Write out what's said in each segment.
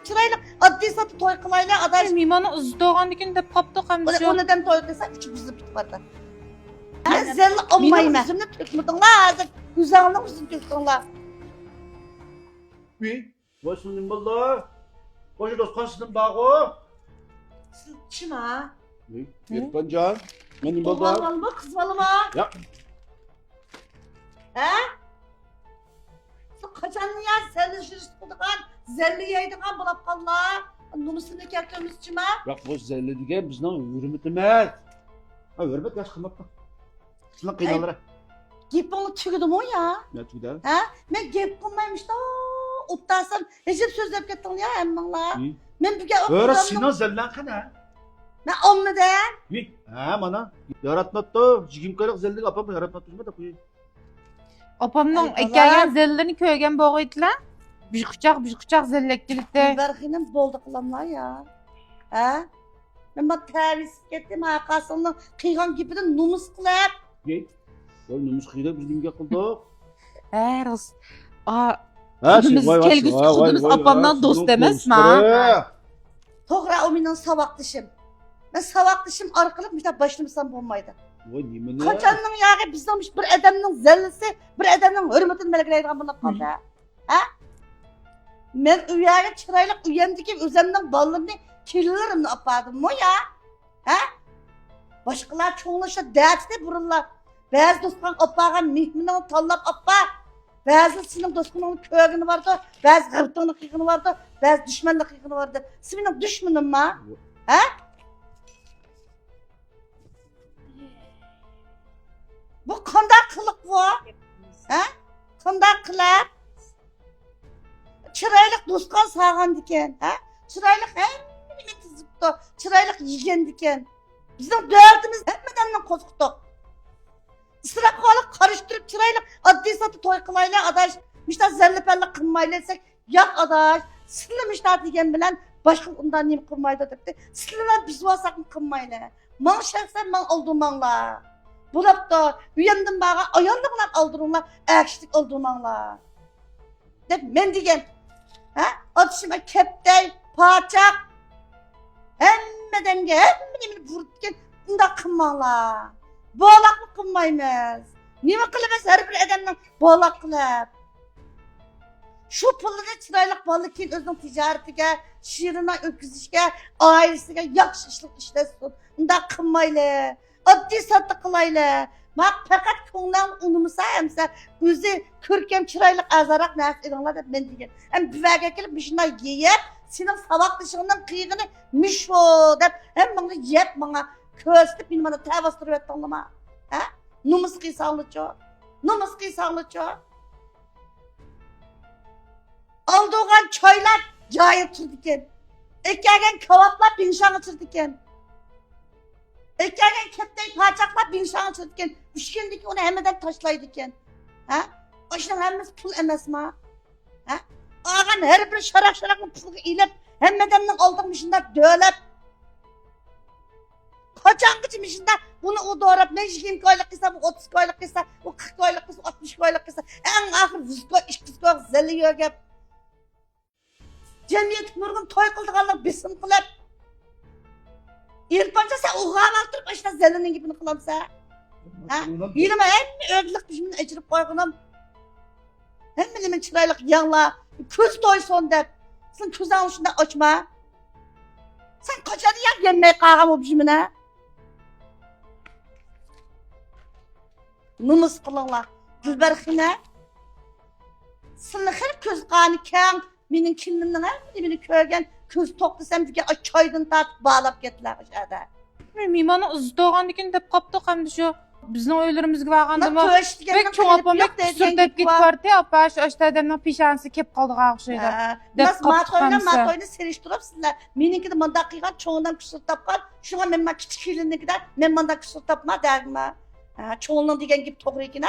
turib chiraylik oddiy sotib to'y qilaylik adash. Mehmonni uzdog'anligini deb qopdi hamda shu. Onadan to'y qilsa uch buzib bitib qoldi. Men zelli olmayman. O'zimni to'kmidinglar, hozir ko'zingni o'zing to'kdinglar. Uy, boşun nimbalda? Boşu dostkan sizin bağı. Siz kim ha? Uy, Erpan Can. Ben nimbalda? Oğlan mı, kız balı mı? Ya. He? Siz kaçanlı ya, zelli jürist kıldıkan, zelli yaydıkan bulap kallar. Numusunu kertemiz kim ha? Bak bu zerli diye bizden hürmetimiz. Ha hürmet yaş kılmakta. Sizin kıynalara. Gepini tügüdüm o ya. Ne tüyde? Ha? Ben gep kılmaymış da uttasam, hecip sözlep kettin ya emmanlar. Uy. Ben bir kere Öyle Sinan zerlen kana. Ben onu da. Uy. Ha mana. Yaratmadı. Jigim kayrak zerlik apam yaratmadı. Üzme de kuyu. Opamning Ay, ekangan zellerini ko'rgan bo'g'iydilar. Bishquchoq zellekchilikda. Berxinin boldu kılamlar ya. Ha? Ben bak tervis kettim arkasından kıygan gibi de numus kılıp. Uy. Ya numus kıyda biz nimge kıldık. Rost. Aa, Ha Kudumuz kelgüsü kudumuz apamdan dost emasmi? Toğra o minin savaklışım. Ben savaklışım arkalık işte başlamışsam olmaydı. Vay nimene? Kaçanın yağı bizden bir adamın zellisi, bir adamın hürmetini belgeleydiğen bunlar kaldı. Ha? Ben üyaya çıraylık üyemdeki üzerinden ballarını kirlilerim yapardım o ya. Ha? Başkalar çoğunlaşa dertte burunlar. Bazı dostkan apağa mihminin tallap apa. Bazı senin dostkanın köğünü vardı, bazı gırtığının kıyığını vardı, bazı düşmanlık kıyığını vardı. Senin düşmanın mı? Ha? Bu kandak kılık bu. Ha? Kandak kılık. Çıraylık dostkan sağan diken. Ha? Çıraylık hemmini tızıptı. Çıraylık yiyen diken. Bizim dördümüz hemmeden kozuktuk. Sıra kalıp karıştırıp çıraylık adli satı toy kılayla adaş. Mişta zerli pelli kılmaylasak yak adaş. Sılı mişta diyen bilen başka ondan neyim kılmayla dedi. Sılı biz vasak mı kılmayla. Man şahsen man olduğumanla. Bulap da üyendim bağa ayandımlar aldırınlar. Ekşilik olduğumanla. Dep men diyen. Ha? Atışıma keptey, parçak. Hemmeden hemmini vurtken unda kılmayla. Boğlaklık kılmayımız. Nime kılımız her bir adamdan boğlak kılıp. Şu pulunu çıraylık balıkın özünün ticaretine, şiirine, öküzüşke, ailesine yakışıklık işlesin. Unda kılmayla. Addi satı kılayla. Bak fakat konudan unumusa hemse özü kürkem çıraylık azarak nefs edenler de ben diyeceğim. Hem büvege gelip bir şeyler yiyip senin sabah dışından kıyığını mişo deyip hem bana yiyip bana köstüp benim bana tevastırıp etti anlama. Ha? Numus kıysanlıço. Numus kıysanlıço. Aldığın çaylar cahil turdiken. Ekkergen kavaplar binşan açırdiken. Ekkergen keptey parçaklar binşan açırdiken. Üçgendeki onu hemeden taşlaydıken. Ha? Aşınan hemmez pul emez ma. Ha? Ağan her bir şarak pulu ilip hemmedenden aldırmışında dölep. Kaçangıçmışında bunu o doğrap ne 20 koylık kısa, bu 30 koylık kısa, bu 40 koylık kısa, 60 koylık kısa. En ahır vüzgo, işkizgo, zelliyor gep. Cemiyet nurgun toy kıldıqanlar besim kılıp. İrpanca sen uğağa altırıp aşına zellinin gibini kılamsa. Ha? Yilime hem ödülük biçimini ecirip koygunum. Hem bilimin çıraylık yanla, köz doysun dep. Sen köz alışında açma. Sen kaçadı yak yenmeyi kağam o biçimine. Numus kılınlar. Gülberxine. Sınıxır köz qani kağın. Menin kimliğimden her birini körgen köz toklasam diye çaydan tartıp bağlap getdiler aşağıda. Mehmonni uzdog'anligini deb qopdi hamda shu. Bizning o'ylarimizga borganda Bek cho'ng opam surtib ketibdi, opa shu odamning peshonasi kelib qoldi o'xshaydi. Nas matoyni serishtirib sizlar. Meninkida manda qilgan cho'ngdan kusur topgan. Shunga men ma kichik kelinnikida men manda kusur topma derma. Cho'ngning degan gap to'g'ri ekan.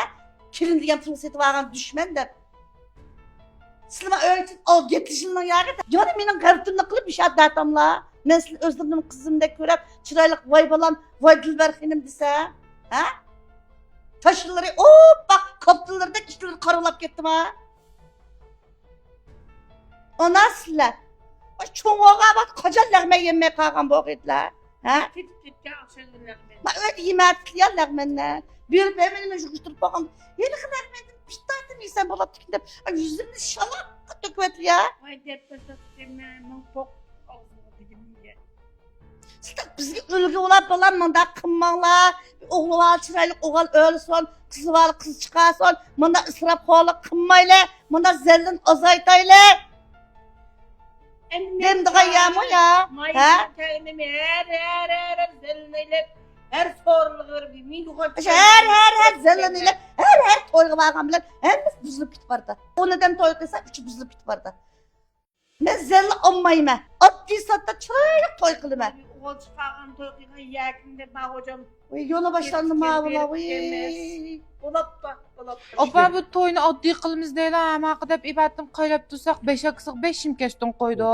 Kelin degan pul setib olgan dushman deb. Sizlar öğretin al getişinden yarı da. Yani benim gariptimle kılıp bir şey adamla. Ben sizin özlemdim kızımda körep çıraylık vay balam vay Gülberxinem dese. Ha? Taşırları bak kaptıları da kişileri karalap gittim ha. Ona sizler. Çoğun oğa bak kacan lağmen yemeye kalkan bu gitler. Ha? Tepkikte akşamın lağmen. Ma öyle yemek ya lağmenler. Bir benim jukuşturup bakan. Yeni lağmenin piştaydın insan bulup dikinde. Yüzümü şalak döküvet ya. Vay depresyat deme, pok ağzına dedim ya. Siz bizge ölgü olap balan mında kımmanlar. Oğlu var çıraylık oğul ölsün. Kızı var kız çıkarsın. Mında ısrap koğlu kımmayla. Mında zellin azaytayla. Dem daha yağmur ya. Mayın kendimi her zelneyle her sorulur bir mil koç. Her zelliniyle. Her toyga vargan bilen. Hemimiz buzlu pit vardı. O neden toy kıysa üçü buzlu pit vardı. Ben zelli olmayayım. Adli satta çıraylık toy kılım. Oğul çıkargan toyqıga yakında bak hocam. Yola başlandım ha bula. Olap da. Opa bu toyunu oddiy qilimiz deydi ama qidab ibatim qaylab tursak 5 aksıq 5 shimkasdan qo'ydik.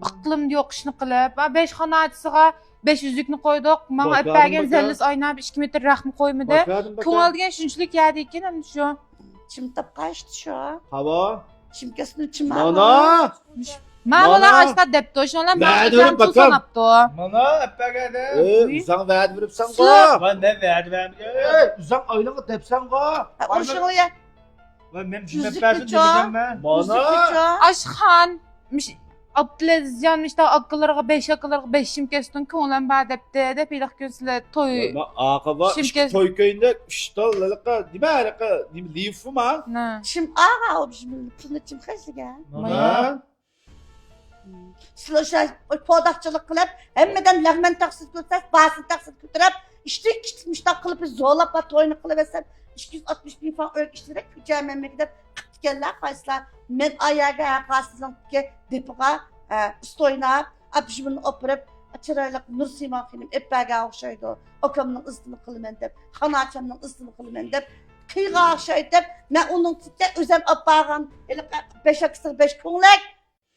Iqlim yo'q ishni qilib, 5 xona achisiga 5 uzukni qo'ydik. Menga ipagan zallis oynab 2 metr rahmi qo'ymadi. Ko'ngil degan shunchalik yadi ekan endi shu. Çim tap kaçtı şu an. Hava. Çim kesini çim Mana. Men Mana. buni ashta debdi, o'shalar Va'da men berib bakam. sanabdi. Mana epagada. Uzan vaat veripsan Su. go. Ben ne verdim? Uzan aylanı tepsan go. O şunu ya. Ben benim Yüzük şimdi persin bıçağı. diyeceğim ben. Mana. Ashxan Abdulaziz yanmışda akıllarga 5 akıllarga 5 shimkasdan ko'nglim bor debdi deb ilaq ko'zlar to'y. Aqaba Şimkes- toy köyünde ştallalıqa dimariqa lifuma. Ne? Çim ağa o bizim pulunu çim kaçtı ya. Mana. Sloşa podakçılık kılıp hemmeden lağmen taksit götürüp basın taksit götürüp işte gitmiş da kılıp zorlap bat oyunu kılıversen 260 bin falan öyle işlerek küçüğe memlekete kıt gelirler kayslar. Men ayağa kasızın ki depoğa stoyna abişimin operup çıraylık Nursima film epbaga okşaydı. Okamın ıstını kılmen dep, hanaçamın ıstını kılmen dep, kıyga okşaydı dep, ben onun title özem abbağın 5 aksır 5 kunlek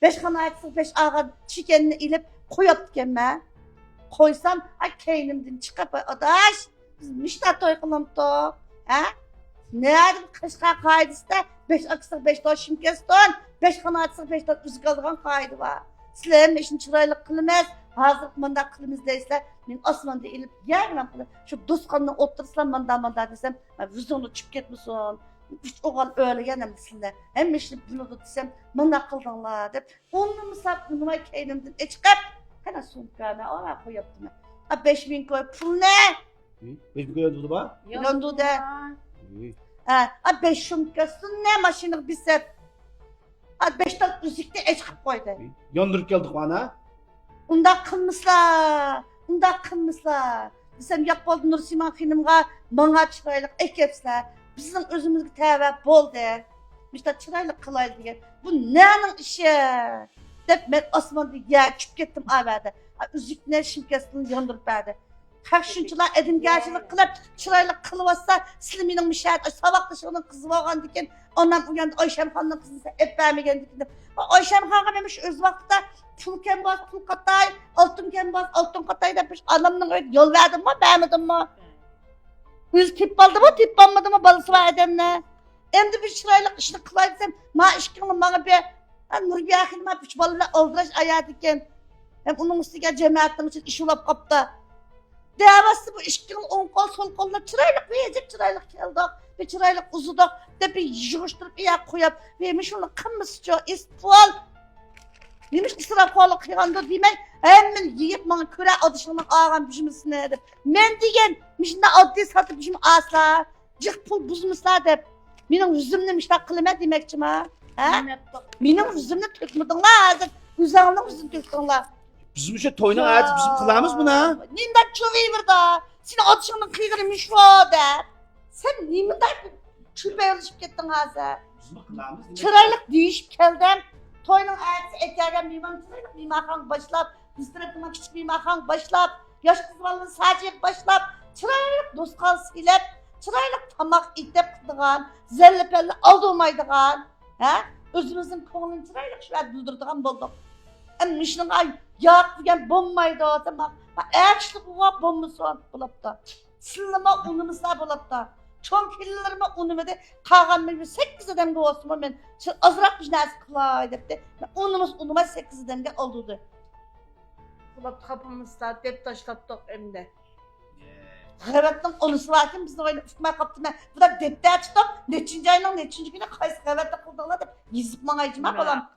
5 xanayatsız 5 ağa çikenini ilip koyup dikeme. Koysam keynimden çıkıp adaş. Biz mişta toy kılımdık. Ha? Nerede kışka kaydısı da 5 aksır 5 toy şimkeston 5 xanayatsız 5 toy üzük aldıgan kaydı var. Sizlerin işin çıraylık kılımız. Hazır manda kılımız değilse men osmanda ilip yerine kılım. Şu dostkanına otursam manda desem vüzunu çıkıp ketmesin. Üç oğal öyle yenemsinler. Hem işini bunu desem manda kıldınlar dep. Onu misap numa keynimden çıkıp hemen sonkana oraya koyuptum. 5000 koy pul ne? 5 gün oldu ba? Yondu de. 5 şumkasın ne maşını bisep. 5 tane üzükte çıkıp koydu. Yandırıp geldik bana. Unda kılmışlar. Desem yak boldu Nursima filmga bana çıraylık ekepsler. Bizim özümüzge tevbe bol der. İşte çıraylık kılaydı diye. Bu nenin işi? Dep ben Osman'da yer çıkıp gittim avada. Üzükler şimkesini yandırıp verdi. Kakşınçılar edin gerçilik kılıp çıraylık kılıvasa Silmi'nin müşahit sabah onun kızı olgan diken ondan uyandı Ayşem Han'ın kızını hep vermegen diken. Ayşem Han'a demiş öz vakitte pul kembaz pul katay, altın kembaz altın katay demiş. Anamın öyle yol verdim mi beğenmedim mi? Yüz tip aldı mı tip almadı mı balısı var edemle. Endi bir çıraylık işini kılaysam ma işkini bana bir Nurbiye Hanım'a üç balıyla oldıraş ayağı diken. Hem onun üstüne cemaatin için iş olap kapta. Devası bu işkinin on kol sol koluna çıraylık verecek çıraylık geldik. Bir çıraylık uzuduk. De bir yığıştırıp iyak koyup vermiş onu kımızcı ispol. Demiş ısraf kolu kıygandı demek. Hemen yiyip bana köre adışını ağam düşmesine edip. Men diyen mişinde adli satıp düşüm asla. Cık pul buzmuşlar dep. Benim yüzümle müştak kılıma demekçim ha. Benim yüzümle tökmedin la hazır. Güzelliğin yüzünü töktün la. Bizim şu toyuna ait bizim kılağımız buna. Nimden çöveyi da. Senin adışının kıygırmış var der. Sen nimden çürbe alışıp gittin hazır. Bizim kılağımız. Çıraylık değişip geldim. Toyunun ayeti ekergen mimam çıraylık mimakan başlap. Üstüne küçük mimakan başlap. Yaş kızmalının sadece başlap. Çıraylık dostkan silep. Çıraylık tamak itep kıdığan. Zelle pelle aldırmaydıgan. Özümüzün koğunun çıraylık şöyle bildirdiğen bulduk. Hem işinin ay yak diyen bombaydı o zaman. Erçlik uğa bombuson bulup da. Sillama unumuzda bulup da. Çoğun kellelerime unumada kağan bir 8 adamga olsun ben azrak bir narsa kılay depti. Unuma 8 adamga oldu. Kulap kapımızda dep taşlattık hem de. Xevettin ulusu varken bizni oyunu ufkmay kaptı ben. Bu da depte açtım. Neçinci ayının neçinci günü kaysı xevetli kıldılar dep. Yizip bana icma Ne? olam.